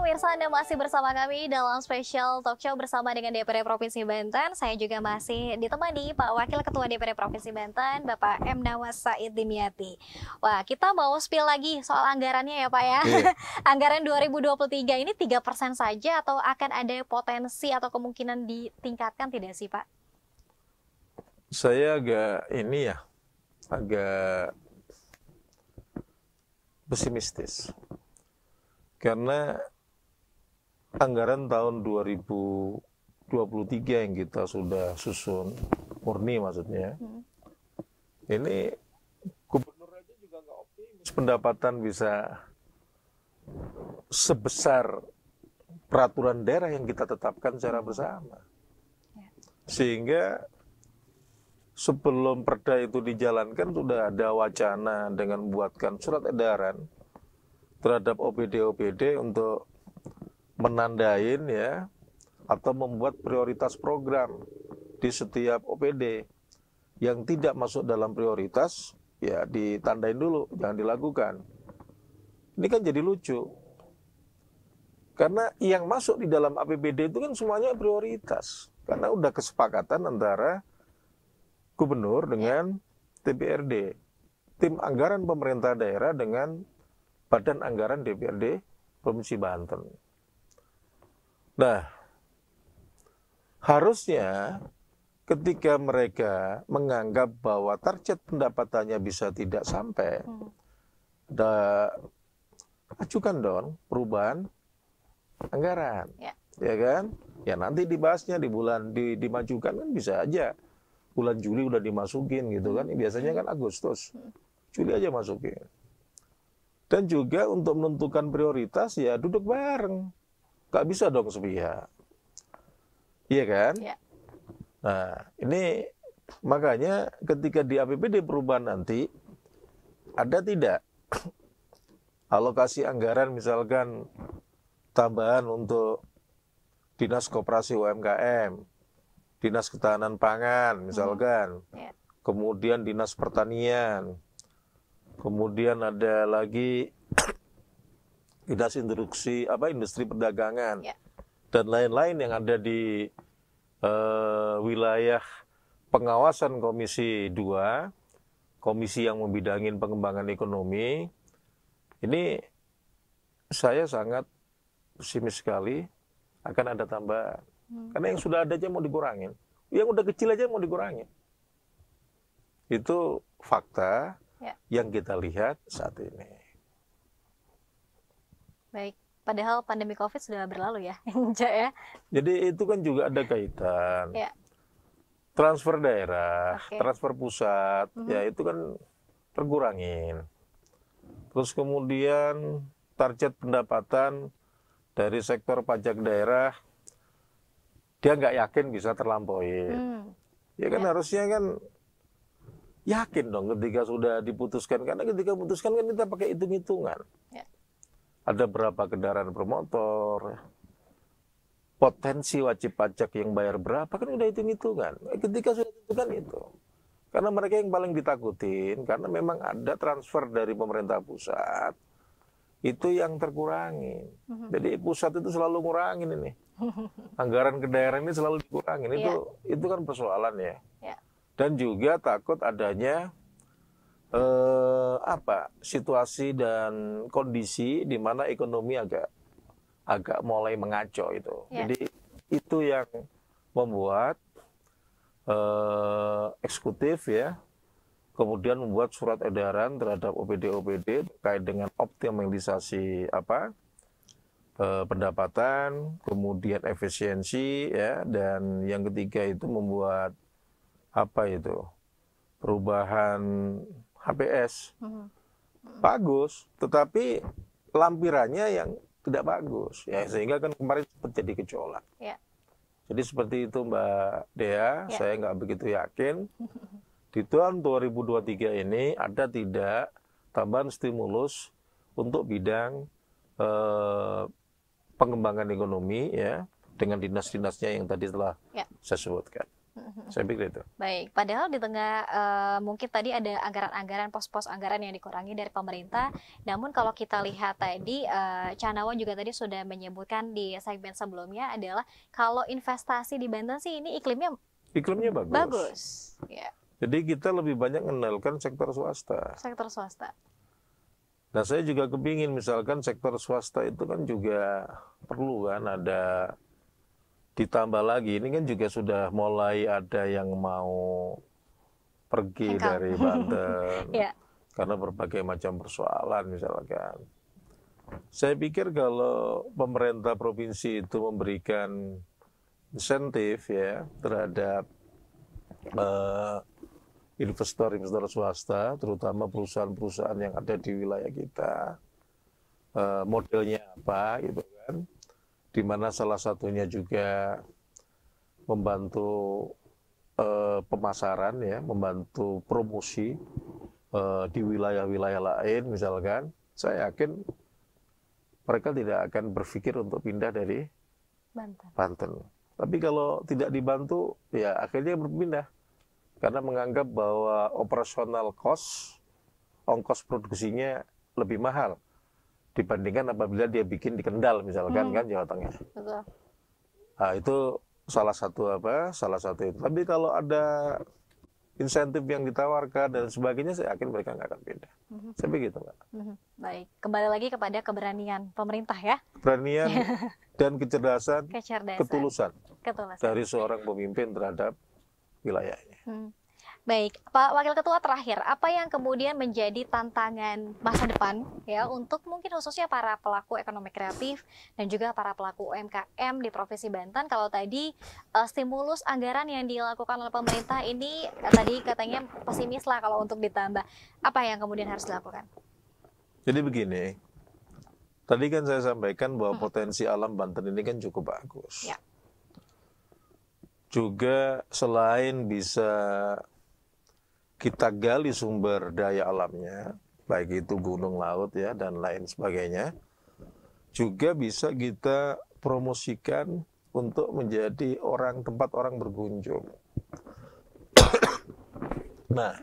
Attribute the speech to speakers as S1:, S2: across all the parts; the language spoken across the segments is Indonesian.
S1: pemirsa, Anda masih bersama kami dalam spesial talk show bersama dengan DPRD Provinsi Banten. Saya juga masih ditemani Pak Wakil Ketua DPRD Provinsi Banten, Bapak M. Nawas Said Dimyati. Wah, kita mau spill lagi soal anggarannya ya Pak ya. Anggaran 2023 ini 3% saja atau akan ada potensi atau kemungkinan ditingkatkan tidak sih Pak?
S2: Saya agak pesimistis. Karena anggaran tahun 2023 yang kita sudah susun, murni maksudnya, ini gubernur aja juga nggak optimis pendapatan bisa sebesar peraturan daerah yang kita tetapkan secara bersama. Sehingga sebelum perda itu dijalankan sudah ada wacana dengan membuatkan surat edaran terhadap OPD-OPD untuk menandain ya atau membuat prioritas program di setiap OPD. Yang tidak masuk dalam prioritas ya ditandain dulu, jangan dilakukan. Ini kan jadi lucu. Karena yang masuk di dalam APBD itu kan semuanya prioritas. Karena udah kesepakatan antara gubernur dengan DPRD, tim anggaran pemerintah daerah dengan Badan Anggaran DPRD Provinsi Banten. Nah, harusnya ketika mereka menganggap bahwa target pendapatannya bisa tidak sampai, ajukan dong perubahan anggaran, ya kan? Ya nanti dibahasnya di bulan dimajukan kan bisa aja. Bulan Juli udah dimasukin gitu kan, biasanya kan Agustus, Juli aja masukin. Dan juga untuk menentukan prioritas ya duduk bareng, gak bisa dong sepihak, iya kan? Nah ini makanya ketika di APBD perubahan nanti ada tidak alokasi anggaran misalkan tambahan untuk Dinas Koperasi UMKM, Dinas Ketahanan Pangan misalkan, kemudian Dinas Pertanian, kemudian ada lagi Dinas Industri Perdagangan, dan lain-lain yang ada di wilayah pengawasan Komisi 2, komisi yang membidangin pengembangan ekonomi. Ini saya sangat pesimis sekali akan ada tambahan. Karena yang sudah ada aja mau dikurangin. Yang udah kecil aja mau dikurangin. Itu fakta yang kita lihat saat ini.
S1: Baik, padahal pandemi COVID sudah berlalu ya.
S2: Jadi itu kan juga ada kaitan. Transfer daerah, transfer pusat, ya itu kan terkurangin. Terus kemudian target pendapatan dari sektor pajak daerah dia nggak yakin bisa terlampaui. Ya kan harusnya kan yakin dong ketika sudah diputuskan. Karena ketika putuskan kan kita pakai hitung-hitungan. Ada berapa kendaraan bermotor, potensi wajib pajak yang bayar berapa, kan udah hitung-hitungan. Ketika sudah ditentukan itu. Karena mereka yang paling ditakutin, karena memang ada transfer dari pemerintah pusat, itu yang terkurangin. Jadi pusat itu selalu ngurangin ini. Anggaran ke daerah ini selalu dikurangin. Itu kan persoalan ya. Dan juga takut adanya situasi dan kondisi di mana ekonomi agak mulai mengaco itu. Jadi itu yang membuat eksekutif ya kemudian membuat surat edaran terhadap OPD-OPD terkait dengan optimalisasi pendapatan, kemudian efisiensi ya, dan yang ketiga itu membuat perubahan HPS. Bagus, tetapi lampirannya yang tidak bagus ya, sehingga kan kemarin terjadi gejolak. Jadi seperti itu Mbak Dea, saya nggak begitu yakin di tahun 2023 ini ada tidak tambahan stimulus untuk bidang pengembangan ekonomi ya dengan dinas-dinasnya yang tadi telah saya sebutkan. Saya pikir itu.
S1: Baik, padahal di tengah mungkin tadi ada anggaran-anggaran, pos-pos anggaran yang dikurangi dari pemerintah. Namun kalau kita lihat tadi, Canawan juga tadi sudah menyebutkan di segmen sebelumnya adalah kalau investasi di Banten sih ini iklimnya
S2: bagus.
S1: Bagus. Ya.
S2: Jadi kita lebih banyak mengenalkan sektor swasta.
S1: Sektor swasta.
S2: Nah saya juga kepingin misalkan sektor swasta itu kan juga perlu kan ada. Ditambah lagi, ini kan juga sudah mulai ada yang mau pergi dari Banten karena berbagai macam persoalan misalkan. Saya pikir kalau pemerintah provinsi itu memberikan insentif ya terhadap investor-investor swasta, terutama perusahaan-perusahaan yang ada di wilayah kita, modelnya apa gitu kan. Di mana salah satunya juga membantu pemasaran ya, membantu promosi di wilayah-wilayah lain misalkan, saya yakin mereka tidak akan berpikir untuk pindah dari Banten. Tapi kalau tidak dibantu, ya akhirnya berpindah karena menganggap bahwa operasional cost, ongkos produksinya lebih mahal dibandingkan apabila dia bikin di Kendal misalkan kan Jawa Tengah.
S1: Betul.
S2: Nah, itu salah satu itu. Tapi kalau ada insentif yang ditawarkan dan sebagainya, saya yakin mereka nggak akan pindah. Saya begitu nggak.
S1: Baik, kembali lagi kepada keberanian pemerintah ya.
S2: Keberanian dan kecerdasan, ketulusan dari seorang pemimpin terhadap wilayahnya.
S1: Baik, Pak Wakil Ketua, terakhir, apa yang kemudian menjadi tantangan masa depan ya untuk mungkin khususnya para pelaku ekonomi kreatif dan juga para pelaku UMKM di Provinsi Banten? Kalau tadi stimulus anggaran yang dilakukan oleh pemerintah ini tadi katanya pesimis lah kalau untuk ditambah. Apa yang kemudian harus dilakukan?
S2: Jadi begini, tadi kan saya sampaikan bahwa potensi alam Banten ini kan cukup bagus.
S1: Ya.
S2: Juga selain bisa kita gali sumber daya alamnya, baik itu gunung, laut ya dan lain sebagainya, juga bisa kita promosikan untuk menjadi tempat orang berkunjung. Nah,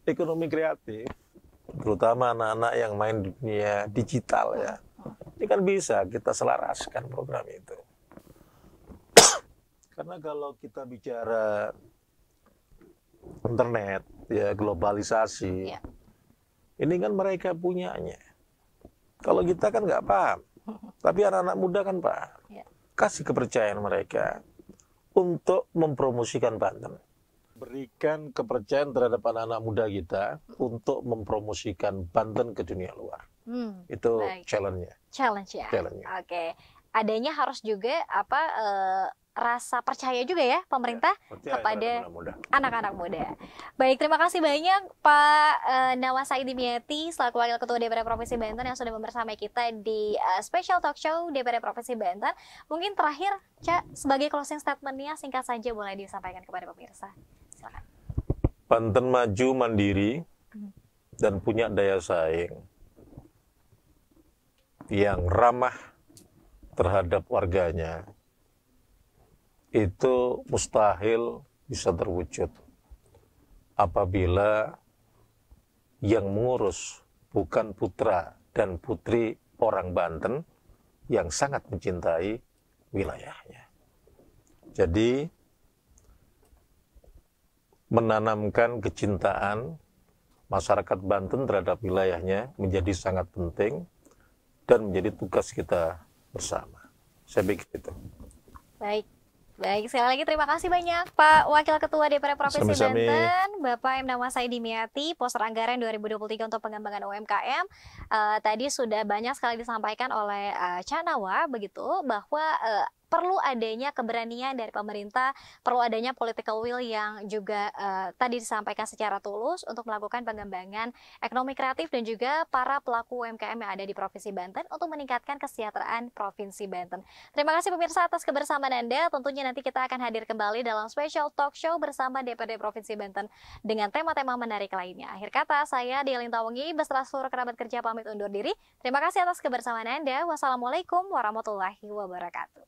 S2: ekonomi kreatif, terutama anak-anak yang main di dunia digital ya, ini kan bisa kita selaraskan program itu. Karena kalau kita bicara internet, ya globalisasi, ini kan mereka punyanya. Kalau kita kan nggak paham, tapi anak-anak muda kan paham. Kasih kepercayaan mereka untuk mempromosikan Banten. Berikan kepercayaan terhadap anak-anak muda kita untuk mempromosikan Banten ke dunia luar. Itu challenge-nya.
S1: Challenge-nya. Oke. Adanya harus juga rasa percaya juga ya pemerintah kepada anak-anak muda. Baik, terima kasih banyak Pak Nawasa Idimyati selaku Wakil Ketua DPR Provinsi Banten yang sudah membersamai kita di Special Talk Show DPR Provinsi Banten. Mungkin terakhir, Cak, sebagai closing statement-nya singkat saja boleh disampaikan kepada pemirsa. Silakan.
S2: Banten maju mandiri dan punya daya saing yang ramah terhadap warganya. Itu mustahil bisa terwujud apabila yang mengurus bukan putra dan putri orang Banten yang sangat mencintai wilayahnya. Jadi menanamkan kecintaan masyarakat Banten terhadap wilayahnya menjadi sangat penting dan menjadi tugas kita bersama. Saya pikir itu.
S1: Baik, sekali lagi terima kasih banyak Pak Wakil Ketua DPR Provinsi Banten, Bapak M. Nawasa Idimyati, Poster Anggaran 2023 untuk pengembangan UMKM. Tadi sudah banyak sekali disampaikan oleh Canawa begitu bahwa perlu adanya keberanian dari pemerintah, perlu adanya political will yang juga tadi disampaikan secara tulus untuk melakukan pengembangan ekonomi kreatif dan juga para pelaku UMKM yang ada di Provinsi Banten untuk meningkatkan kesejahteraan Provinsi Banten. Terima kasih pemirsa atas kebersamaan Anda. Tentunya nanti kita akan hadir kembali dalam Special Talk Show bersama DPRD Provinsi Banten dengan tema-tema menarik lainnya. Akhir kata, saya Dialin Tawengi beserta seluruh kerabat kerja pamit undur diri. Terima kasih atas kebersamaan Anda. Wassalamualaikum warahmatullahi wabarakatuh.